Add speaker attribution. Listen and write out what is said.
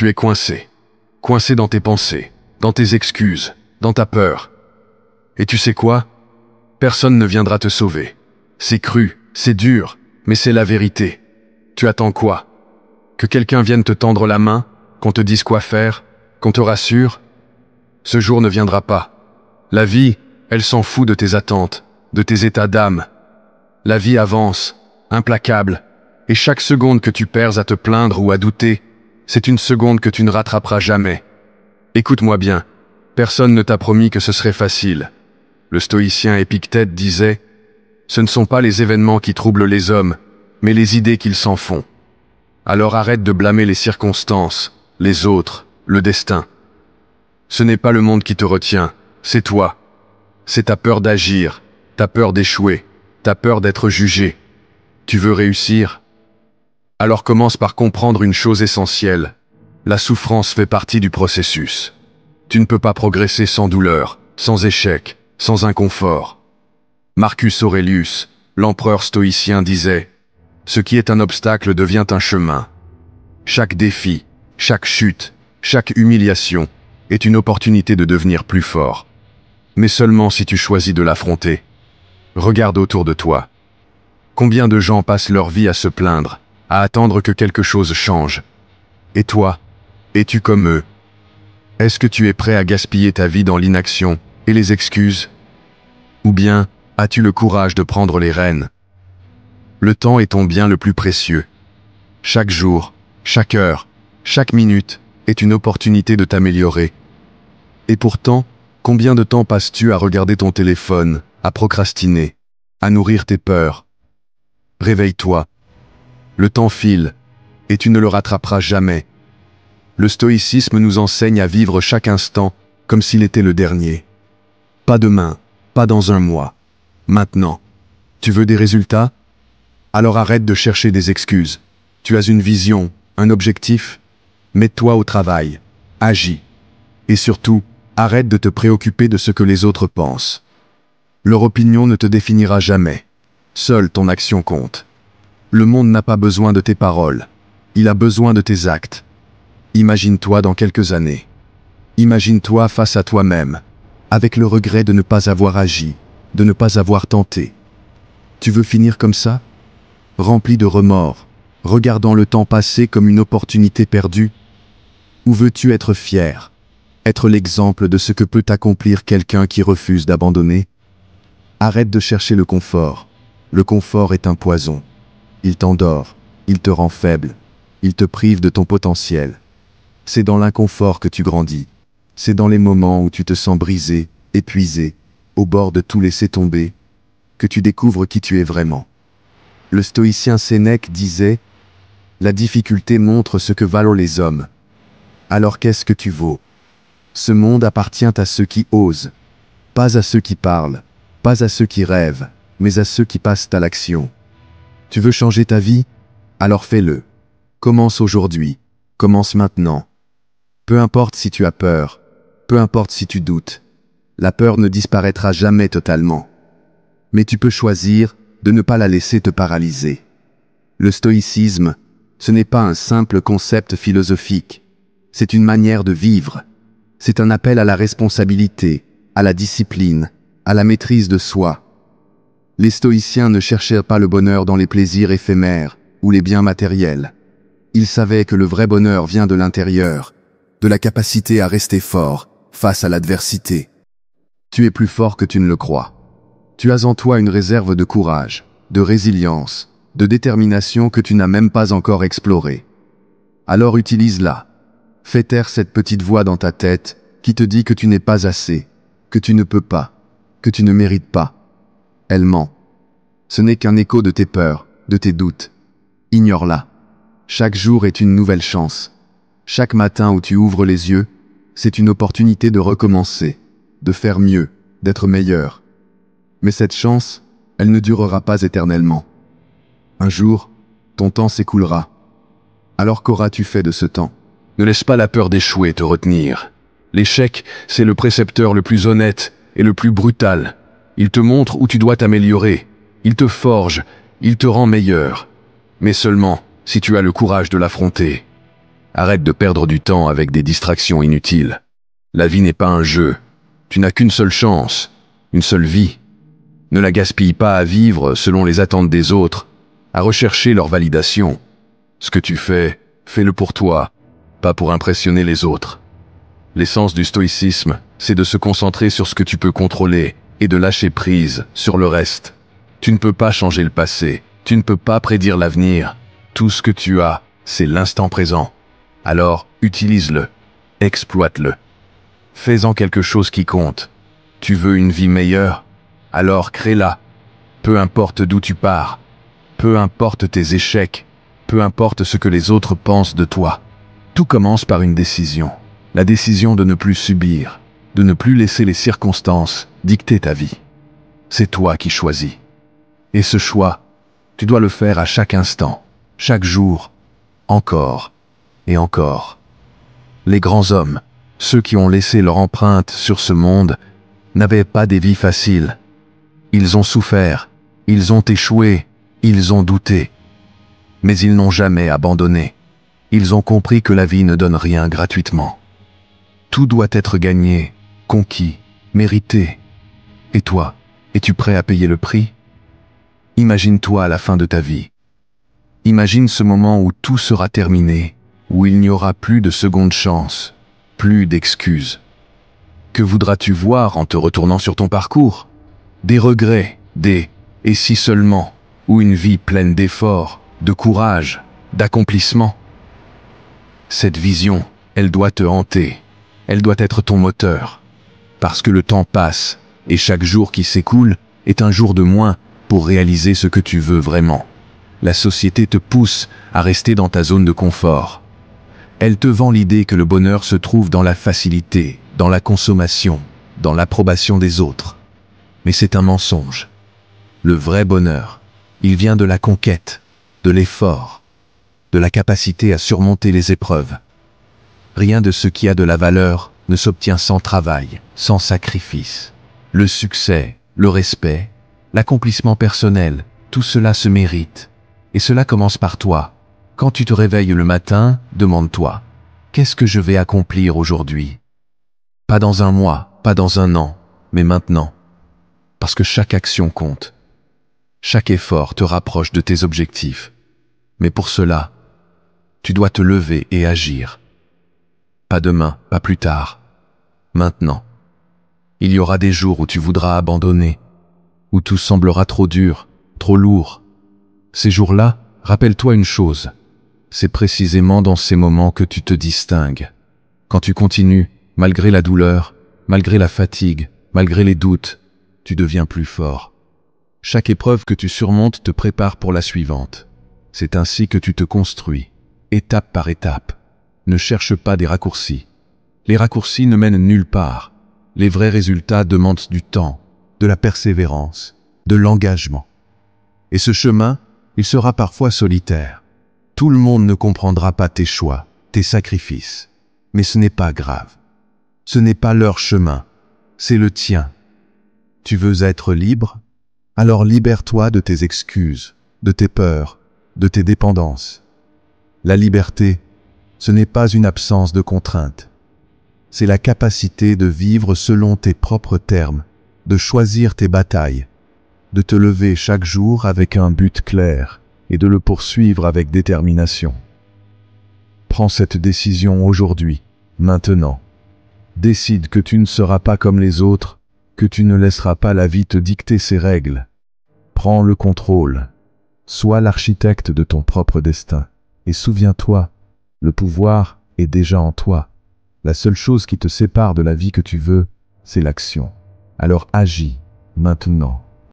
Speaker 1: tu es coincé. Coincé dans tes pensées, dans tes excuses, dans ta peur. Et tu sais quoi? Personne ne viendra te sauver. C'est cru, c'est dur, mais c'est la vérité. Tu attends quoi? Que quelqu'un vienne te tendre la main, qu'on te dise quoi faire, qu'on te rassure? Ce jour ne viendra pas. La vie, elle s'en fout de tes attentes, de tes états d'âme. La vie avance, implacable, et chaque seconde que tu perds à te plaindre ou à douter, c'est une seconde que tu ne rattraperas jamais. Écoute-moi bien, personne ne t'a promis que ce serait facile. Le stoïcien Épictète disait « Ce ne sont pas les événements qui troublent les hommes, mais les idées qu'ils s'en font. » Alors arrête de blâmer les circonstances, les autres, le destin. Ce n'est pas le monde qui te retient, c'est toi. C'est ta peur d'agir, ta peur d'échouer, ta peur d'être jugé. Tu veux réussir? Alors commence par comprendre une chose essentielle. La souffrance fait partie du processus. Tu ne peux pas progresser sans douleur, sans échec, sans inconfort. Marcus Aurelius, l'empereur stoïcien, disait « Ce qui est un obstacle devient un chemin. » Chaque défi, chaque chute, chaque humiliation est une opportunité de devenir plus fort. Mais seulement si tu choisis de l'affronter. Regarde autour de toi. Combien de gens passent leur vie à se plaindre, à attendre que quelque chose change? Et toi, es-tu comme eux? Est-ce que tu es prêt à gaspiller ta vie dans l'inaction et les excuses? Ou bien, as-tu le courage de prendre les rênes? Le temps est ton bien le plus précieux. Chaque jour, chaque heure, chaque minute est une opportunité de t'améliorer. Et pourtant, combien de temps passes-tu à regarder ton téléphone, à procrastiner, à nourrir tes peurs? Réveille-toi. Le temps file, et tu ne le rattraperas jamais. Le stoïcisme nous enseigne à vivre chaque instant comme s'il était le dernier. Pas demain, pas dans un mois. Maintenant. Tu veux des résultats? Alors arrête de chercher des excuses. Tu as une vision, un objectif? Mets-toi au travail. Agis. Et surtout, arrête de te préoccuper de ce que les autres pensent. Leur opinion ne te définira jamais. Seule ton action compte. Le monde n'a pas besoin de tes paroles. Il a besoin de tes actes. Imagine-toi dans quelques années. Imagine-toi face à toi-même, avec le regret de ne pas avoir agi, de ne pas avoir tenté. Tu veux finir comme ça? Rempli de remords, regardant le temps passé comme une opportunité perdue? Ou veux-tu être fier, être l'exemple de ce que peut accomplir quelqu'un qui refuse d'abandonner? Arrête de chercher le confort. Le confort est un poison. Il t'endort, il te rend faible, il te prive de ton potentiel. C'est dans l'inconfort que tu grandis. C'est dans les moments où tu te sens brisé, épuisé, au bord de tout laisser tomber, que tu découvres qui tu es vraiment. Le stoïcien Sénèque disait « La difficulté montre ce que valent les hommes. » Alors qu'est-ce que tu vaux? Ce monde appartient à ceux qui osent, pas à ceux qui parlent, pas à ceux qui rêvent, mais à ceux qui passent à l'action. Tu veux changer ta vie? Alors fais-le. Commence aujourd'hui, commence maintenant. Peu importe si tu as peur, peu importe si tu doutes, la peur ne disparaîtra jamais totalement. Mais tu peux choisir de ne pas la laisser te paralyser. Le stoïcisme, ce n'est pas un simple concept philosophique, c'est une manière de vivre. C'est un appel à la responsabilité, à la discipline, à la maîtrise de soi. Les stoïciens ne cherchaient pas le bonheur dans les plaisirs éphémères ou les biens matériels. Ils savaient que le vrai bonheur vient de l'intérieur, de la capacité à rester fort face à l'adversité. Tu es plus fort que tu ne le crois. Tu as en toi une réserve de courage, de résilience, de détermination que tu n'as même pas encore explorée. Alors utilise-la. Fais taire cette petite voix dans ta tête qui te dit que tu n'es pas assez, que tu ne peux pas, que tu ne mérites pas. Elle ment. Ce n'est qu'un écho de tes peurs, de tes doutes. Ignore-la. Chaque jour est une nouvelle chance. Chaque matin où tu ouvres les yeux, c'est une opportunité de recommencer, de faire mieux, d'être meilleur. Mais cette chance, elle ne durera pas éternellement. Un jour, ton temps s'écoulera. Alors qu'auras-tu fait de ce temps? Ne laisse pas la peur d'échouer te retenir. L'échec, c'est le précepteur le plus honnête et le plus brutal. Il te montre où tu dois t'améliorer. Il te forge, il te rend meilleur. Mais seulement si tu as le courage de l'affronter. Arrête de perdre du temps avec des distractions inutiles. La vie n'est pas un jeu. Tu n'as qu'une seule chance, une seule vie. Ne la gaspille pas à vivre selon les attentes des autres, à rechercher leur validation. Ce que tu fais, fais-le pour toi, pas pour impressionner les autres. L'essence du stoïcisme, c'est de se concentrer sur ce que tu peux contrôler et de lâcher prise sur le reste. Tu ne peux pas changer le passé, tu ne peux pas prédire l'avenir. Tout ce que tu as, c'est l'instant présent. Alors, utilise-le, exploite-le. Fais-en quelque chose qui compte. Tu veux une vie meilleure? Alors crée-la. Peu importe d'où tu pars, peu importe tes échecs, peu importe ce que les autres pensent de toi. Tout commence par une décision. La décision de ne plus subir, de ne plus laisser les circonstances dicter ta vie. C'est toi qui choisis. Et ce choix, tu dois le faire à chaque instant, chaque jour, encore et encore. Les grands hommes, ceux qui ont laissé leur empreinte sur ce monde, n'avaient pas des vies faciles. Ils ont souffert, ils ont échoué, ils ont douté. Mais ils n'ont jamais abandonné. Ils ont compris que la vie ne donne rien gratuitement. Tout doit être gagné, conquis, mérité. Et toi, es-tu prêt à payer le prix? Imagine-toi à la fin de ta vie. Imagine ce moment où tout sera terminé, où il n'y aura plus de seconde chance, plus d'excuses. Que voudras-tu voir en te retournant sur ton parcours? Des regrets, des « et si seulement » ou une vie pleine d'efforts, de courage, d'accomplissement? Cette vision, elle doit te hanter, elle doit être ton moteur. Parce que le temps passe, et chaque jour qui s'écoule est un jour de moins pour réaliser ce que tu veux vraiment. La société te pousse à rester dans ta zone de confort. Elle te vend l'idée que le bonheur se trouve dans la facilité, dans la consommation, dans l'approbation des autres. Mais c'est un mensonge. Le vrai bonheur, il vient de la conquête, de l'effort, de la capacité à surmonter les épreuves. Rien de ce qui a de la valeur ne s'obtient sans travail, sans sacrifice. Le succès, le respect, l'accomplissement personnel, tout cela se mérite. Et cela commence par toi. Quand tu te réveilles le matin, demande-toi, qu'est-ce que je vais accomplir aujourd'hui? Pas dans un mois, pas dans un an, mais maintenant. Parce que chaque action compte. Chaque effort te rapproche de tes objectifs. Mais pour cela, tu dois te lever et agir. Pas demain, pas plus tard. Maintenant. Il y aura des jours où tu voudras abandonner, où tout semblera trop dur, trop lourd. Ces jours-là, rappelle-toi une chose. C'est précisément dans ces moments que tu te distingues. Quand tu continues, malgré la douleur, malgré la fatigue, malgré les doutes, tu deviens plus fort. Chaque épreuve que tu surmontes te prépare pour la suivante. C'est ainsi que tu te construis, étape par étape. Ne cherche pas des raccourcis. Les raccourcis ne mènent nulle part. Les vrais résultats demandent du temps, de la persévérance, de l'engagement. Et ce chemin, il sera parfois solitaire. Tout le monde ne comprendra pas tes choix, tes sacrifices. Mais ce n'est pas grave. Ce n'est pas leur chemin, c'est le tien. Tu veux être libre? Alors libère-toi de tes excuses, de tes peurs, de tes dépendances. La liberté, ce n'est pas une absence de contraintes. C'est la capacité de vivre selon tes propres termes, de choisir tes batailles, de te lever chaque jour avec un but clair et de le poursuivre avec détermination. Prends cette décision aujourd'hui, maintenant. Décide que tu ne seras pas comme les autres, que tu ne laisseras pas la vie te dicter ses règles. Prends le contrôle. Sois l'architecte de ton propre destin. Et souviens-toi, le pouvoir est déjà en toi. La seule chose qui te sépare de la vie que tu veux, c'est l'action. Alors agis, maintenant.